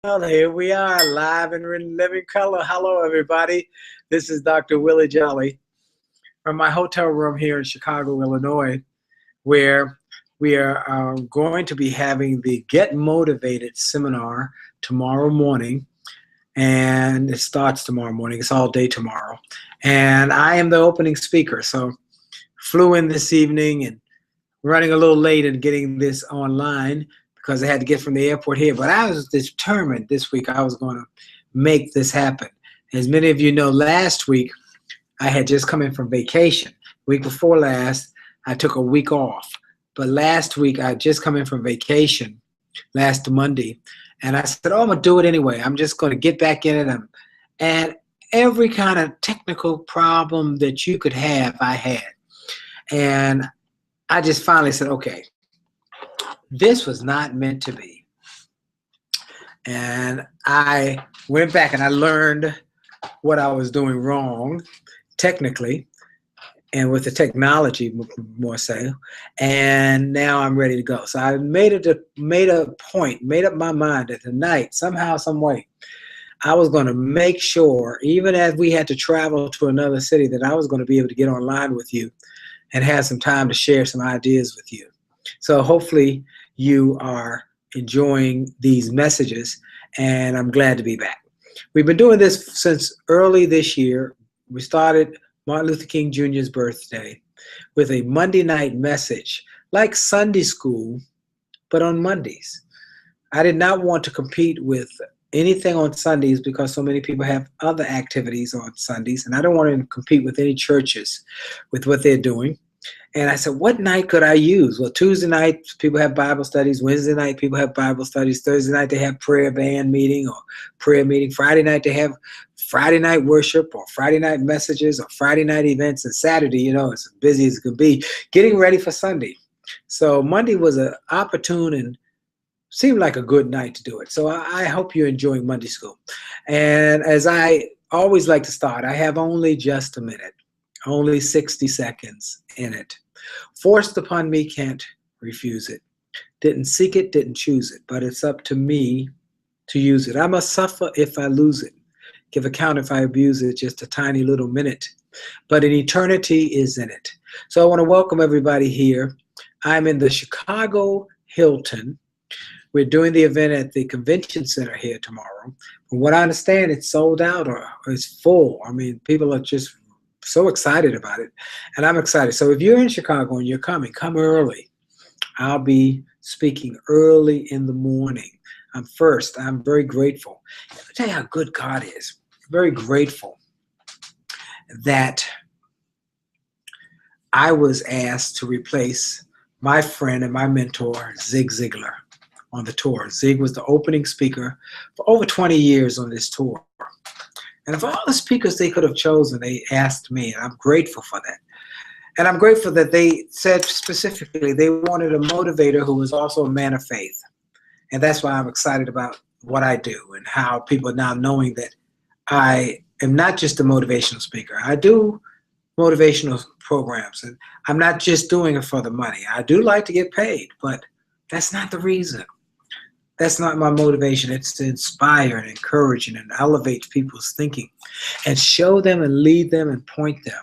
Well, here we are, live and in living color. Hello, everybody. This is Dr. Willie Jolley from my hotel room here in Chicago, Illinois, where we are going to be having the Get Motivated seminar tomorrow morning. And it starts tomorrow morning. It's all day tomorrow. And I am the opening speaker. So flew in this evening and running a little late and getting this online because I had to get from the airport here. But I was determined this week I was going to make this happen. As many of you know, last week I had just come in from vacation. Week before last, I took a week off. But last week I had just come in from vacation last Monday. And I said, oh, I'm going to do it anyway. I'm just going to get back in it. And every kind of technical problem that you could have, I had. And I just finally said, okay, this was not meant to be. And I went back and I learned what I was doing wrong technically and with the technology more so. And now I'm ready to go. So I made up my mind that tonight, somehow, some way, I was going to make sure, even as we had to travel to another city, that I was going to be able to get online with you and have some time to share some ideas with you. So hopefully you are enjoying these messages, and I'm glad to be back. We've been doing this since early this year. We started Martin Luther King Jr.'s birthday with a Monday night message, like Sunday school, but on Mondays. I did not want to compete with anything on Sundays because so many people have other activities on Sundays, and I don't want to compete with any churches with what they're doing. And I said, what night could I use? Well, Tuesday night, people have Bible studies. Wednesday night, people have Bible studies. Thursday night, they have prayer band meeting or prayer meeting. Friday night, they have Friday night worship or Friday night messages or Friday night events. And Saturday, you know, it's as busy as it could be, getting ready for Sunday. So Monday was an opportune and seemed like a good night to do it. So I hope you're enjoying Monday school. And as I always like to start, I have only just a minute. Only 60 seconds in it. Forced upon me, can't refuse it. Didn't seek it, didn't choose it, but it's up to me to use it. I must suffer if I lose it. Give account if I abuse it, just a tiny little minute. But an eternity is in it. So I want to welcome everybody here. I'm in the Chicago Hilton. We're doing the event at the convention center here tomorrow. From what I understand, it's sold out or it's full. I mean, people are just so excited about it, and I'm excited. So if you're in Chicago and you're coming, come early. I'll be speaking early in the morning. I'm very grateful. Let me tell you how good God is. Very grateful that I was asked to replace my friend and my mentor, Zig Ziglar, on the tour. Zig was the opening speaker for over 20 years on this tour. And of all the speakers they could have chosen, they asked me, and I'm grateful for that. And I'm grateful that they said specifically they wanted a motivator who was also a man of faith. And that's why I'm excited about what I do and how people are now knowing that I am not just a motivational speaker. I do motivational programs, and I'm not just doing it for the money. I do like to get paid, but that's not the reason. That's not my motivation. It's to inspire and encourage and elevate people's thinking and show them and lead them and point them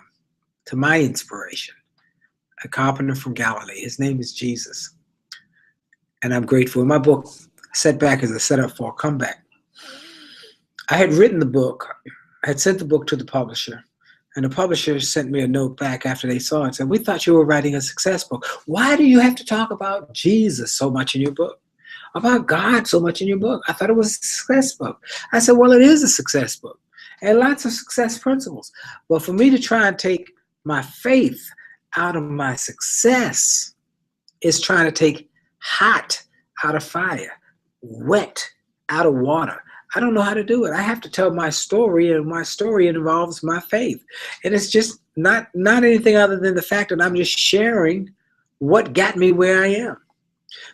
to my inspiration, a carpenter from Galilee. His name is Jesus. And I'm grateful. In my book, Setback is a Setup for a Comeback, I had written the book. I had sent the book to the publisher. And the publisher sent me a note back after they saw it and said, we thought you were writing a success book. Why do you have to talk about Jesus so much in your book? About God so much in your book? I thought it was a success book. I said, well, it is a success book and lots of success principles. But for me to try and take my faith out of my success is trying to take hot out of fire, wet out of water. I don't know how to do it. I have to tell my story, and my story involves my faith. And it's just not anything other than the fact that I'm just sharing what got me where I am.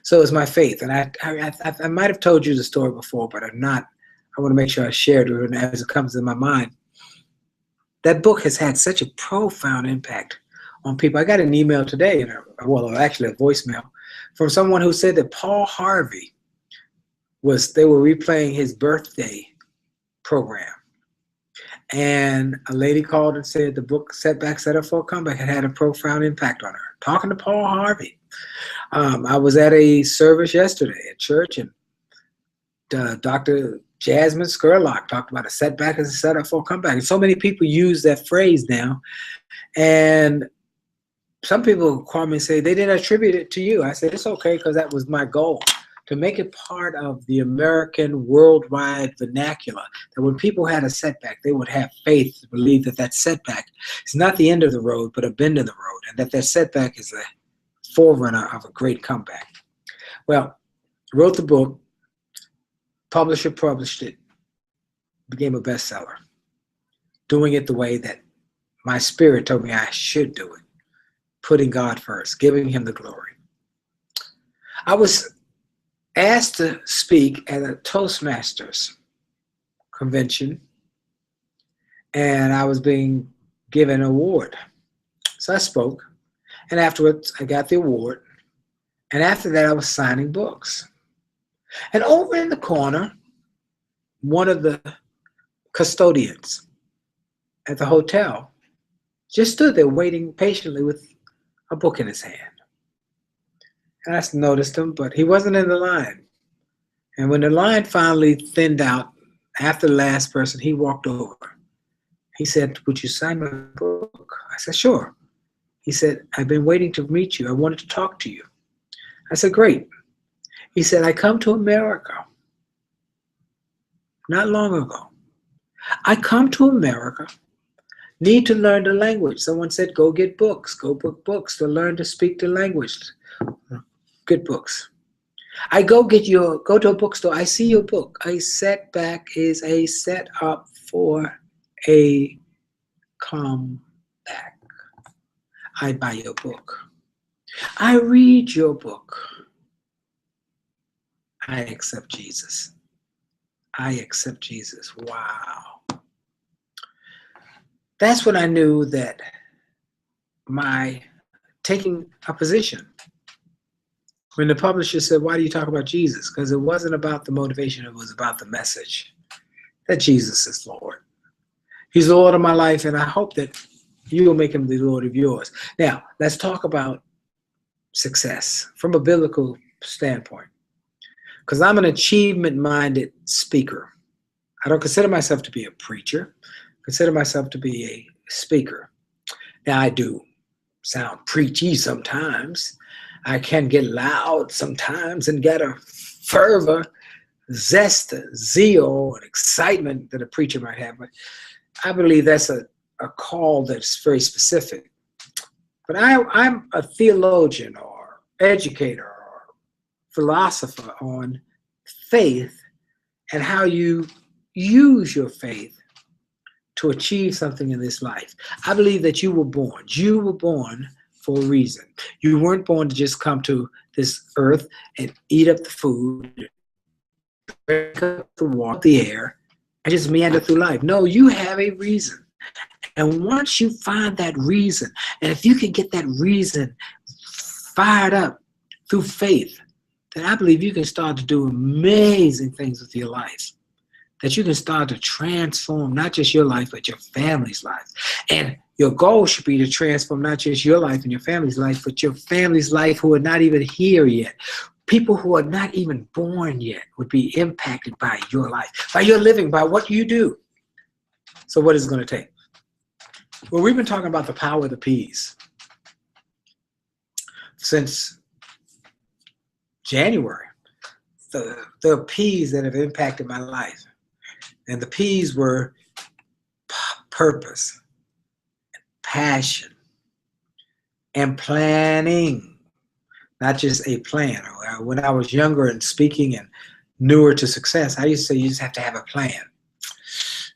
So it's my faith, and I might have told you the story before, but I'm not. I want to make sure I share it as it comes in my mind. That book has had such a profound impact on people. I got an email today, well, actually a voicemail, from someone who said that Paul Harvey was they were replaying his birthday program. And a lady called and said the book Setback Set Up for a Comeback had a profound impact on her. Talking to Paul Harvey. I was at a service yesterday at church, and Dr. Jasmine Scurlock talked about a setback as a setup for a comeback. And so many people use that phrase now. And some people call me and say they didn't attribute it to you. I said, it's okay, because that was my goal, to make it part of the American worldwide vernacular, that when people had a setback, they would have faith to believe that that setback is not the end of the road, but a bend in the road, and that that setback is a forerunner of a great comeback. Well, wrote the book, publisher published it, became a bestseller, doing it the way that my spirit told me I should do it, putting God first, giving him the glory. I was asked to speak at a Toastmasters convention, and I was being given an award. So I spoke, and afterwards I got the award, and after that I was signing books. And over in the corner, one of the custodians at the hotel just stood there waiting patiently with a book in his hand. And I noticed him, but he wasn't in the line. And when the line finally thinned out, after the last person, he walked over. He said, would you sign my book? I said, sure. He said, I've been waiting to meet you. I wanted to talk to you. I said, great. He said, I come to America not long ago. I come to America, need to learn the language. Someone said, go get books, go book books to learn to speak the language. Good books. I go to a bookstore. I see your book. A setback is a setup for a comeback. I buy your book. I read your book. I accept Jesus. I accept Jesus. Wow. That's when I knew that my taking a position. When the publisher said, why do you talk about Jesus? Because it wasn't about the motivation, it was about the message that Jesus is Lord. He's the Lord of my life, and I hope that you'll make him the Lord of yours. Now, let's talk about success from a biblical standpoint. Because I'm an achievement-minded speaker. I don't consider myself to be a preacher. I consider myself to be a speaker. Now, I do sound preachy sometimes. I can get loud sometimes and get a fervor, zest, zeal, and excitement that a preacher might have. But I believe that's a call that's very specific. But I'm a theologian or educator or philosopher on faith and how you use your faith to achieve something in this life. I believe that you were born. You were born for a reason. You weren't born to just come to this earth and eat up the food, drink up the water, the air, and just meander through life. No, you have a reason. And once you find that reason, and if you can get that reason fired up through faith, then I believe you can start to do amazing things with your life. That you can start to transform not just your life, but your family's life. And your goal should be to transform not just your life and your family's life, but your family's life who are not even here yet. People who are not even born yet would be impacted by your life, by your living, by what you do. So what is it going to take? Well, we've been talking about the power of the P's since January. The P's that have impacted my life. And the P's were purpose, passion, and planning. Not just a plan. When I was younger and speaking and newer to success, I used to say you just have to have a plan.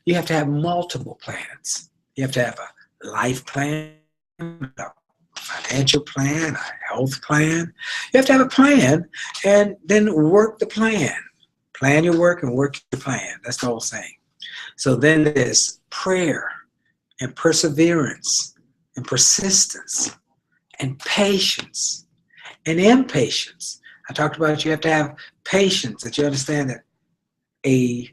You have to have multiple plans. You have to have a life plan, a financial plan, a health plan. You have to have a plan and then work the plan. Plan your work and work your plan. That's the whole saying. So then there's prayer and perseverance and persistence and patience and impatience. I talked about you have to have patience, that you understand that a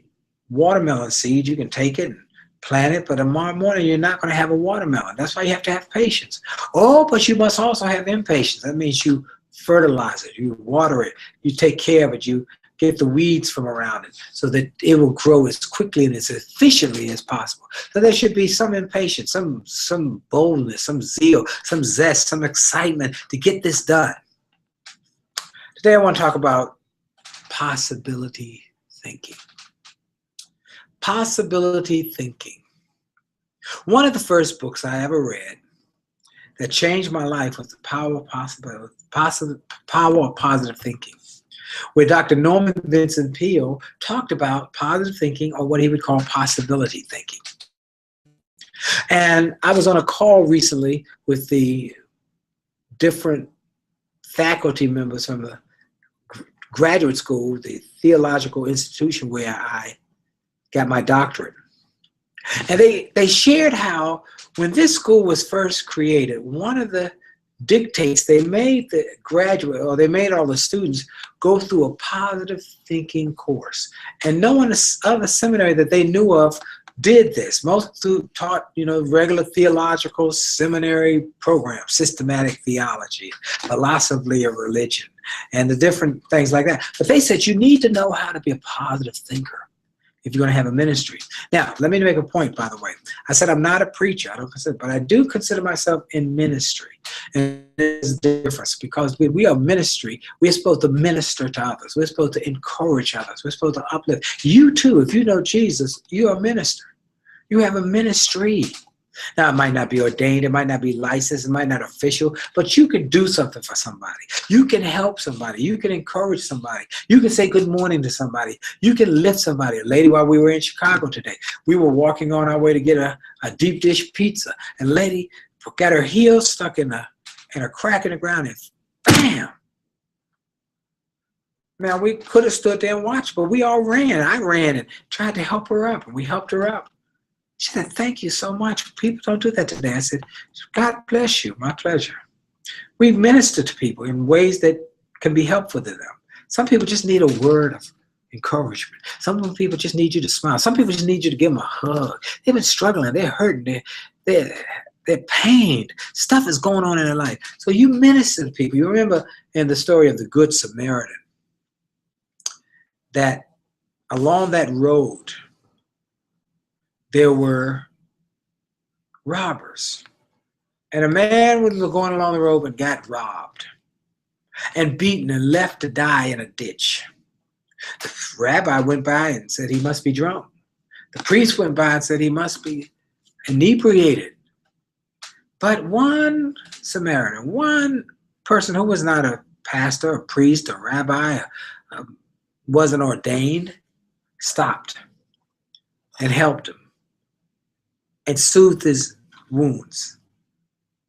watermelon seed, you can take it and plant it, but tomorrow morning you're not going to have a watermelon. That's why you have to have patience. Oh, but you must also have impatience. That means you fertilize it, you water it, you take care of it, you get the weeds from around it so that it will grow as quickly and as efficiently as possible. So there should be some impatience, some boldness, some zeal, some zest, some excitement to get this done. Today I want to talk about possibility thinking. Possibility thinking. One of the first books I ever read that changed my life was The Power of Possibility, Power of Positive Thinking, where Dr. Norman Vincent Peale talked about positive thinking, or what he would call possibility thinking. And I was on a call recently with the different faculty members from the graduate school, the theological institution where I got my doctorate. And they shared how when this school was first created, one of the dictates, they made the graduate, or they made all the students go through a positive thinking course. And no one other seminary that they knew of did this. Most taught, regular theological seminary programs, systematic theology, philosophy of religion, and the different things like that. But they said you need to know how to be a positive thinker if you're going to have a ministry. Now, let me make a point, by the way. I said I'm not a preacher, but I do consider myself in ministry. And there's a difference, because we are ministry. We're supposed to minister to others. We're supposed to encourage others. We're supposed to uplift. You too, if you know Jesus, you're a minister. You have a ministry. Now, it might not be ordained, it might not be licensed, it might not be official, but you can do something for somebody. You can help somebody. You can encourage somebody. You can say good morning to somebody. You can lift somebody. A lady, while we were in Chicago today, we were walking on our way to get a deep dish pizza, and a lady got her heel stuck in a crack in the ground, and bam! Now, we could have stood there and watched, but we all ran. I ran and tried to help her up, and we helped her up. She said, "Thank you so much. People don't do that today." I said, "God bless you. My pleasure." We minister to people in ways that can be helpful to them. Some people just need a word of encouragement. Some people just need you to smile. Some people just need you to give them a hug. They've been struggling. They're hurting. They're pained. Stuff is going on in their life. So you minister to people. You remember in the story of the Good Samaritan that along that road, there were robbers. And a man was going along the road and got robbed and beaten and left to die in a ditch. The rabbi went by and said he must be drunk. The priest went by and said he must be inebriated. But one Samaritan, one person who was not a pastor, a priest, a rabbi, wasn't ordained, stopped and helped him and soothed his wounds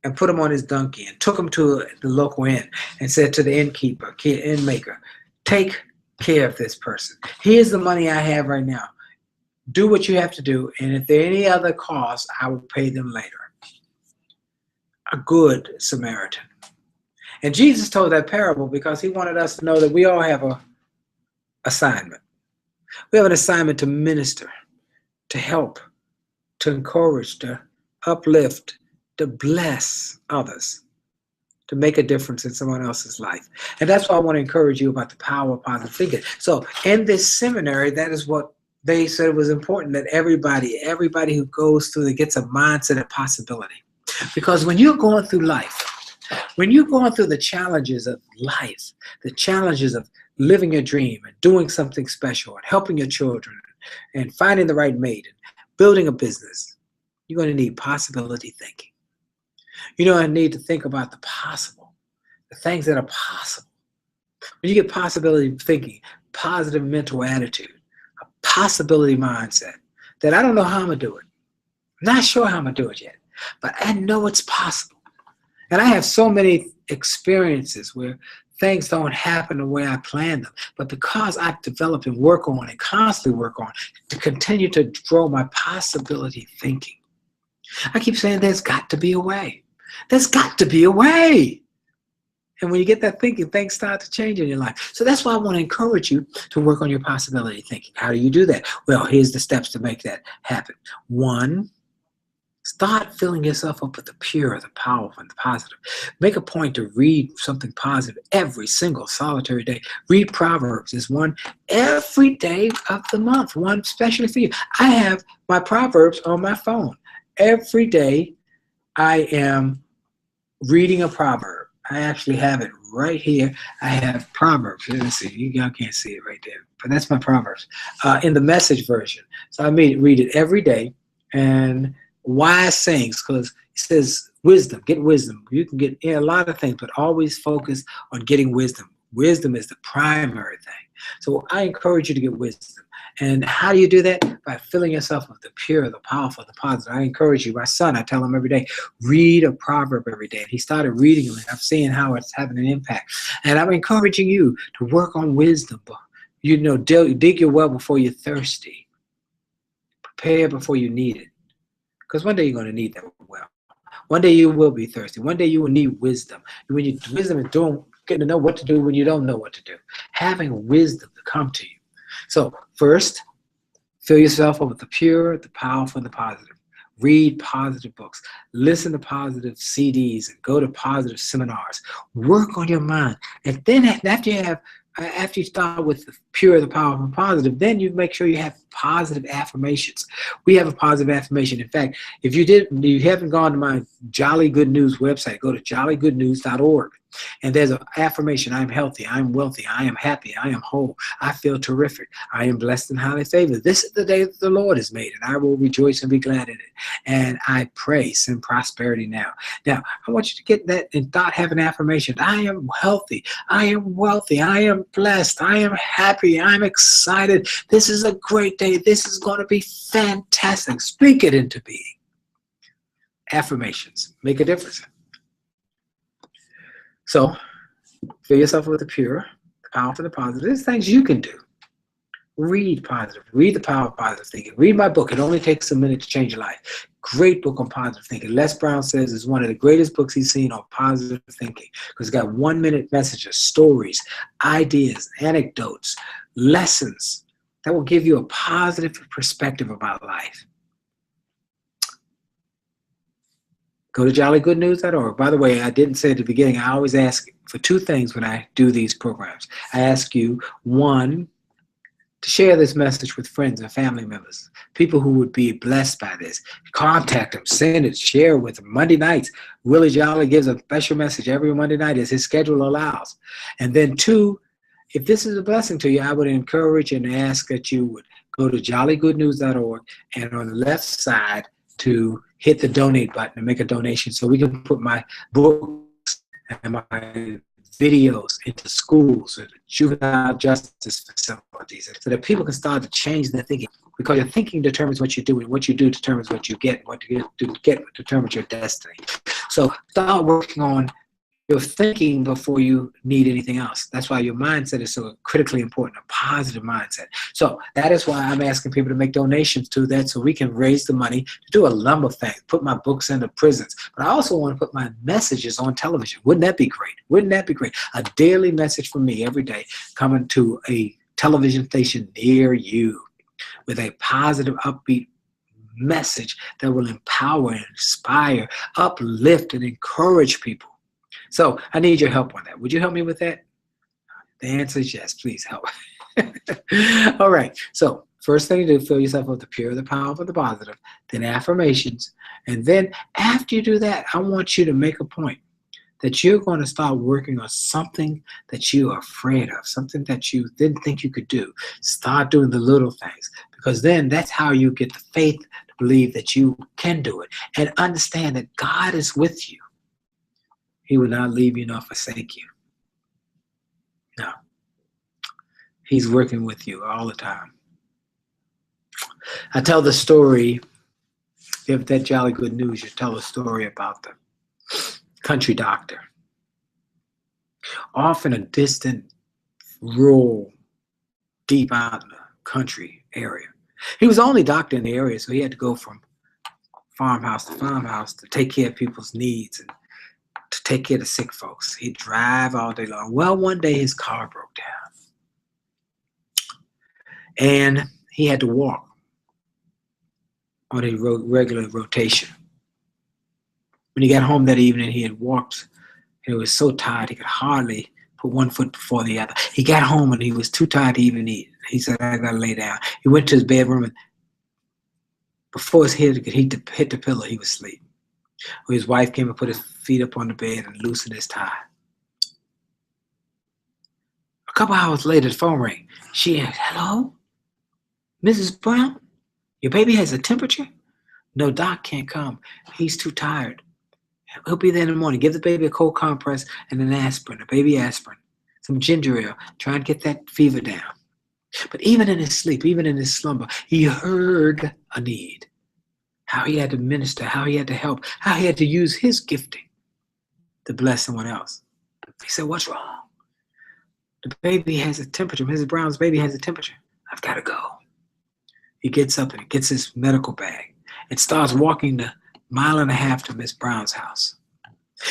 and put him on his donkey and took him to the local inn and said to the inn maker, "Take care of this person. Here's the money I have right now. Do what you have to do, and if there are any other costs, I will pay them later." A good Samaritan. And Jesus told that parable because he wanted us to know that we all have an assignment. We have an assignment to minister, to help, to encourage, to uplift, to bless others, to make a difference in someone else's life. And that's why I want to encourage you about the power of positive thinking. So in this seminary, that is what they said it was important, that everybody who goes through it gets a mindset of possibility. Because when you're going through life, when you're going through the challenges of life, the challenges of living your dream and doing something special and helping your children and finding the right mate and building a business, you're going to need possibility thinking. You're going to need to think about the possible, the things that are possible. When you get possibility thinking, positive mental attitude, a possibility mindset, that I don't know how I'm going to do it. I'm not sure how I'm going to do it yet, but I know it's possible. And I have so many experiences where things don't happen the way I planned them, but because I've developed and work on and constantly work on to continue to grow my possibility thinking. I keep saying there's got to be a way. There's got to be a way. And when you get that thinking, things start to change in your life. So that's why I want to encourage you to work on your possibility thinking. How do you do that? Well, here's the steps to make that happen. 1, start filling yourself up with the pure, the powerful, and the positive. Make a point to read something positive every single solitary day. Read Proverbs. There's one every day of the month, one especially for you. I have my Proverbs on my phone. Every day I am reading a proverb. I actually have it right here. I have Proverbs. Let's see. Y'all can't see it right there, but that's my Proverbs in the Message version. So I read it every day. And wise sayings, because it says wisdom, get wisdom. You can get a lot of things, but always focus on getting wisdom. Wisdom is the primary thing. So I encourage you to get wisdom. And how do you do that? By filling yourself with the pure, the powerful, the positive. I encourage you. My son, I tell him every day, read a proverb every day. And he started reading them, and I'm seeing how it's having an impact. And I'm encouraging you to work on wisdom. You know, dig your well before you're thirsty. Prepare before you need it. Because one day you're going to need that well. One day you will be thirsty. One day you will need wisdom. Wisdom is getting to know what to do when you don't know what to do. Having wisdom to come to you. So first, fill yourself up with the pure, the powerful, and the positive. Read positive books. Listen to positive CDs and go to positive seminars. Work on your mind. And then after you start with the pure, the powerful, and positive, then you make sure you have positive affirmations. We have a positive affirmation. In fact, if you haven't gone to my Jolly Good News website, go to jollygoodnews.org. And there's an affirmation. I am healthy. I am wealthy. I am happy. I am whole. I feel terrific. I am blessed and highly favored. This is the day that the Lord has made, and I will rejoice and be glad in it. And I pray, send prosperity now. Now, I want you to get that and start having affirmations. I am healthy. I am wealthy. I am blessed. I am happy. I'm excited. This is a great day. This is going to be fantastic. Speak it into being. Affirmations make a difference. So, fill yourself with the pure, the powerful, the positive. There's things you can do. Read positive. Read The Power of Positive Thinking. Read my book. It only takes a minute to change your life. Great book on positive thinking. Les Brown says it's one of the greatest books he's seen on positive thinking because it's got 1-minute messages, stories, ideas, anecdotes, lessons that will give you a positive perspective about life. Go to jollygoodnews.org. By the way, I didn't say at the beginning, I always ask for 2 things when I do these programs. I ask you, 1, to share this message with friends and family members, people who would be blessed by this. Contact them, send it, share with them. Monday nights, Willie Jolley gives a special message every Monday night as his schedule allows. And then 2, if this is a blessing to you, I would encourage and ask that you would go to jollygoodnews.org and on the left side to hit the donate button and make a donation so we can put my books and my videos into schools and juvenile justice facilities so that people can start to change their thinking, because your thinking determines what you do, and what you do determines what you get, and what you get determines your destiny. So start working on your thinking before you need anything else. That's why your mindset is so critically important, a positive mindset. So that is why I'm asking people to make donations to that so we can raise the money to do a number of things, put my books into prisons. But I also want to put my messages on television. Wouldn't that be great? Wouldn't that be great? A daily message from me every day coming to a television station near you with a positive, upbeat message that will empower and inspire, uplift, and encourage people. So I need your help on that. Would you help me with that? The answer is yes. Please help. All right. So first thing to do, fill yourself with the pure, the powerful, the positive, then affirmations. And then after you do that, I want you to make a point that you're going to start working on something that you are afraid of, something that you didn't think you could do. Start doing the little things, because then that's how you get the faith to believe that you can do it and understand that God is with you. He will not leave you nor forsake you. No. He's working with you all the time. I tell the story, if that Jolly Good News, you tell a story about the country doctor. Off in a distant, rural, deep out in the country area. He was the only doctor in the area, so he had to go from farmhouse to farmhouse to take care of people's needs and to to take care of sick folks. He'd drive all day long. Well, one day his car broke down, and he had to walk on a regular rotation. When he got home that evening, he had walked, and he was so tired he could hardly put one foot before the other. He got home and he was too tired to even eat. He said, I gotta lay down. He went to his bedroom, and before his head could hit the pillow, he was asleep. His wife came and put his feet up on the bed and loosened his tie. A couple hours later, the phone rang. She asked, hello, Mrs. Brown? Your baby has a temperature? No, Doc can't come. He's too tired. He'll be there in the morning. Give the baby a cold compress and an aspirin, a baby aspirin, some ginger ale. Try and get that fever down. But even in his sleep, even in his slumber, he heard a need. How he had to minister, how he had to help, how he had to use his gifting to bless someone else. He said, what's wrong? The baby has a temperature. Mrs. Brown's baby has a temperature. I've got to go. He gets up and gets his medical bag and starts walking the 1.5 miles to Miss Brown's house.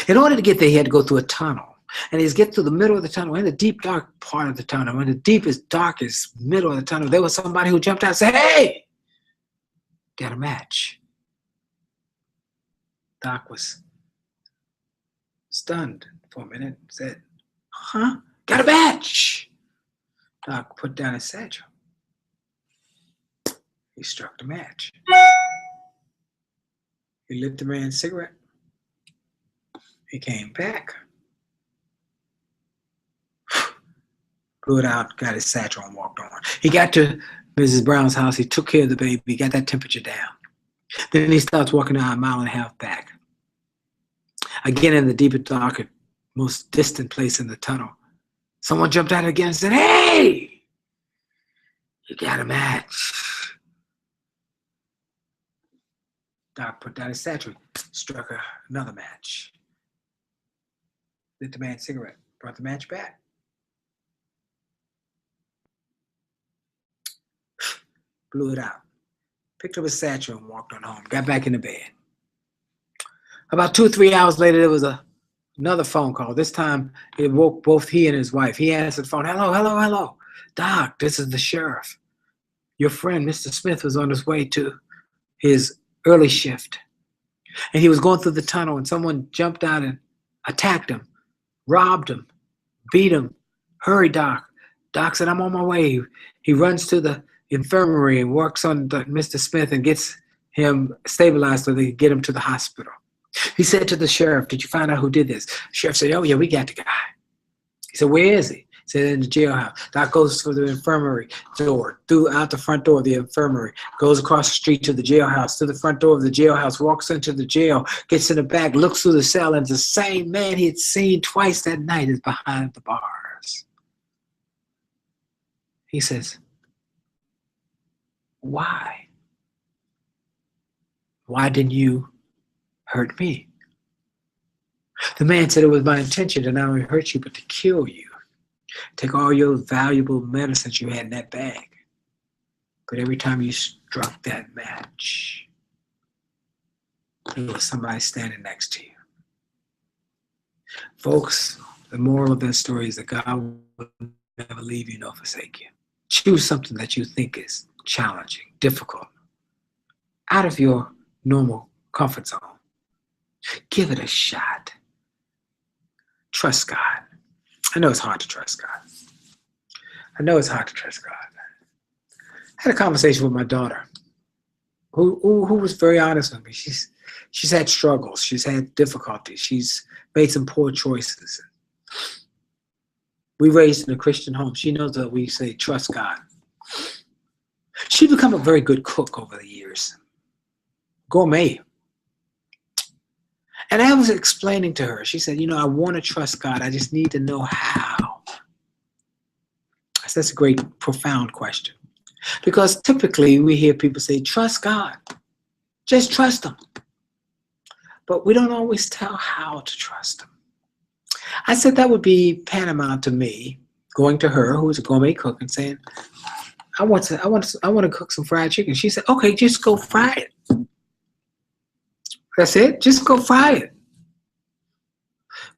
In order to get there, he had to go through a tunnel. And he's get to the middle of the tunnel, in the deep, dark part of the tunnel, in the deepest, darkest middle of the tunnel, there was somebody who jumped out and said, hey, got a match. Doc was stunned for a minute and said, huh? Got a match. Doc put down his satchel. He struck the match. He lit the man's cigarette. He came back. Blew it out, got his satchel and walked on. He got to Mrs. Brown's house. He took care of the baby. Got that temperature down. Then he starts walking out 1.5 miles back. Again, in the deepest, darker, most distant place in the tunnel, someone jumped out again and said, hey, you got a match. Doc put down his satchel, struck another match. Lit the man's cigarette, brought the match back. Blew it out, picked up his satchel and walked on home, got back in the bed. About 2 or 3 hours later, there was another phone call. This time, it woke both he and his wife. He answered the phone, hello, hello, hello. Doc, this is the sheriff. Your friend, Mr. Smith, was on his way to his early shift. And he was going through the tunnel, and someone jumped out and attacked him, robbed him, beat him. Hurry, Doc. Doc said, I'm on my way. He runs to the infirmary and works on Mr. Smith and gets him stabilized so they can get him to the hospital. He said to the sheriff, did you find out who did this? The sheriff said, oh yeah, we got the guy. He said, where is he? He said, in the jailhouse. Doc goes to the infirmary door, out the front door of the infirmary, goes across the street to the jailhouse, to the front door of the jailhouse, walks into the jail, gets in the back, looks through the cell, and the same man he had seen twice that night is behind the bars. He says, why? Why didn't you hurt me? The man said, it was my intention to not only hurt you, but to kill you. Take all your valuable medicines you had in that bag. But every time you struck that match, there was somebody standing next to you. Folks, the moral of that story is that God will never leave you nor forsake you. Choose something that you think is challenging, difficult, out of your normal comfort zone. Give it a shot. Trust God. I know it's hard to trust God. I know it's hard to trust God. I had a conversation with my daughter who was very honest with me. She's had struggles. She's had difficulties. She's made some poor choices. We raised in a Christian home. She knows that we say, trust God. She's become a very good cook over the years. Gourmet. And I was explaining to her, she said, I want to trust God. I just need to know how. I said, that's a great, profound question. Because typically we hear people say, trust God. Just trust Him. But we don't always tell how to trust Him. I said that would be paramount to me, going to her, who is a gourmet cook, and saying, I want to cook some fried chicken. She said, okay, just go fry it. That's it. Just go fry it.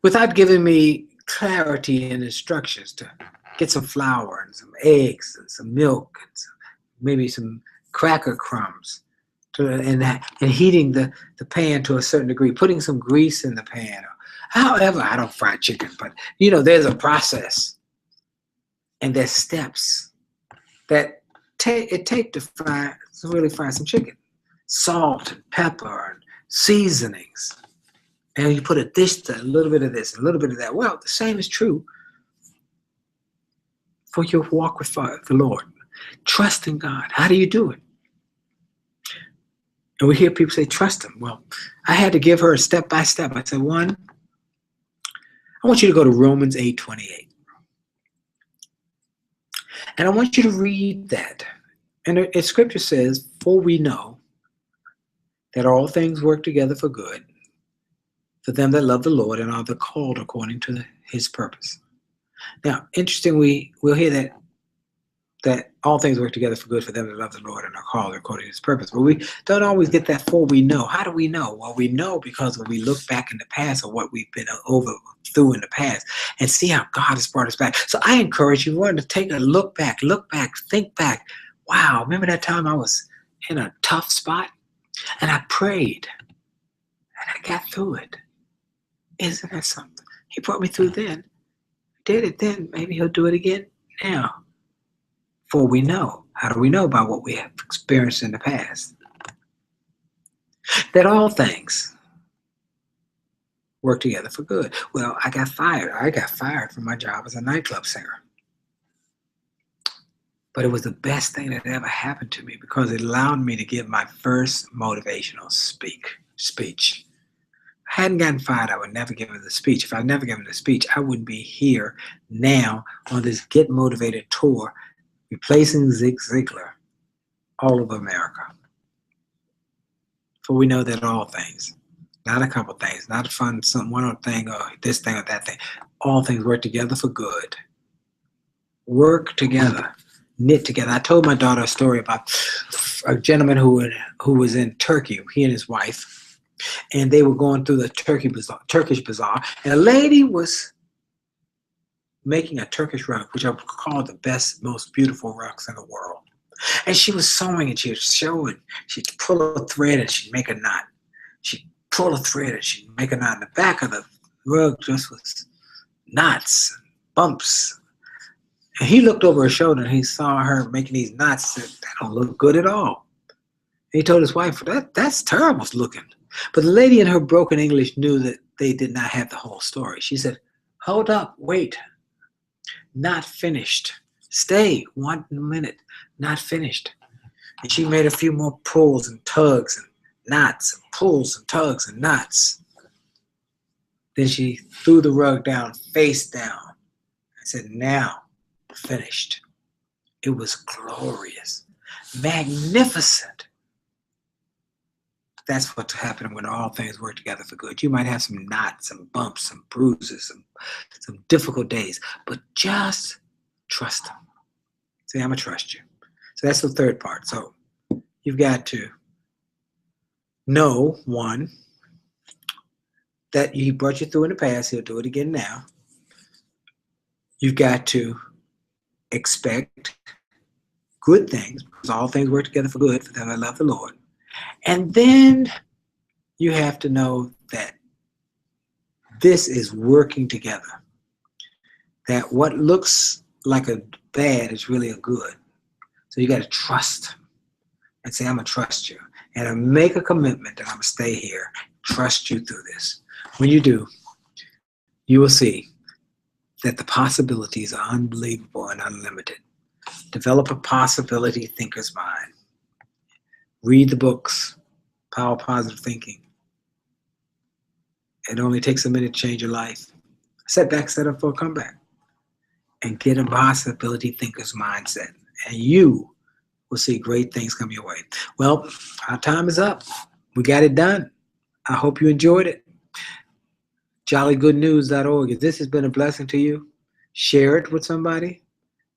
without giving me clarity and instructions to get some flour and some eggs and some milk and maybe some cracker crumbs and heating the pan to a certain degree, putting some grease in the pan. However, I don't fry chicken, but there's a process and there's steps that it take to really fry some chicken. Salt and pepper and seasonings. And you put a little bit of this, a little bit of that. Well, the same is true for your walk with the Lord. Trust in God. How do you do it? And we hear people say, trust Him. Well, I had to give her a step by step. I said, one, I want you to go to Romans 8:28. And I want you to read that. And Scripture says, for we know that all things work together for good for them that love the Lord and are the called according to His purpose. Now, interesting, we'll hear that all things work together for good for them that love the Lord and are called according to His purpose. But we don't always get that for we know. How do we know? Well, we know because when we look back in the past or what we've been through in the past and see how God has brought us back. So I encourage you to take a look back, think back. Wow, remember that time I was in a tough spot and I prayed and I got through it. Isn't that something? He brought me through then. Did it then. Maybe He'll do it again now. For we know. How do we know? By what we have experienced in the past. That all things work together for good. Well, I got fired. I got fired from my job as a nightclub singer. But it was the best thing that ever happened to me because it allowed me to give my first motivational speech. If I hadn't gotten fired, I would never give the speech. If I'd never given the speech, I wouldn't be here now on this Get Motivated tour, replacing Zig Ziglar all over America. For we know that all things, not a couple things, not one thing or this thing or that thing, all things work together for good. Work together, knit together. I told my daughter a story about a gentleman who was in Turkey, he and his wife, and they were going through the Turkish bazaar, and a lady was making a Turkish rug, which I would call the best, most beautiful rugs in the world. And she was sewing and she was showing. She'd pull a thread and she'd make a knot. She'd pull a thread and she'd make a knot. In the back of the rug just was knots and bumps. And he looked over her shoulder and he saw her making these knots and said, that don't look good at all. And he told his wife, that's terrible looking. But the lady in her broken English knew that they did not have the whole story. She said, hold up, wait. Not finished. Stay 1 minute. Not finished. And she made a few more pulls and tugs and knots and pulls and tugs and knots. Then she threw the rug down, face down, and said, now finished. It was glorious, magnificent. That's what's happening when all things work together for good. You might have some knots, some bumps, some bruises, some difficult days, but just trust Him. Say, I'm going to trust you. So that's the third part. So you've got to know, one, that He brought you through in the past. He'll do it again now. You've got to expect good things because all things work together for good for them that love the Lord. And then you have to know that this is working together. That what looks like a bad is really a good. So you got to trust and say, I'm going to trust you. And I make a commitment that I'm going to stay here, trust you through this. When you do, you will see that the possibilities are unbelievable and unlimited. Develop a possibility thinker's mind. Read the books, Power of Positive Thinking. It only takes a minute to change your life. Set back, set up for a comeback. And get a possibility thinker's mindset. And you will see great things come your way. Well, our time is up. We got it done. I hope you enjoyed it. jollygoodnews.org. If this has been a blessing to you, share it with somebody.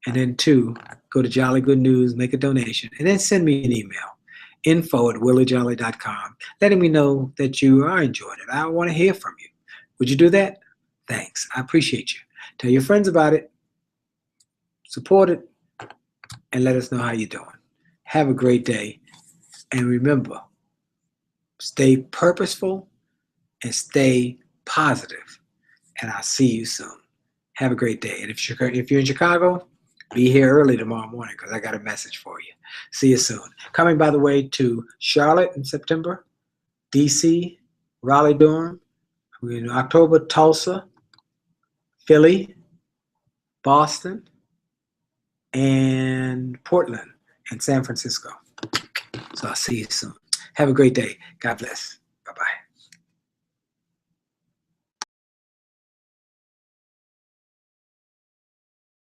And then 2, go to Jolly Good News, make a donation, and then send me an email. info@williejolly.com, letting me know that you are enjoying it. I want to hear from you. Would you do that? Thanks. I appreciate you. Tell your friends about it. Support it. And let us know how you're doing. Have a great day. And remember, stay purposeful and stay positive. And I'll see you soon. Have a great day. And if you're in Chicago, be here early tomorrow morning because I got a message for you. See you soon. Coming, by the way, to Charlotte in September, DC, Raleigh-Durham, in October, Tulsa, Philly, Boston, and Portland and San Francisco. So I'll see you soon. Have a great day. God bless.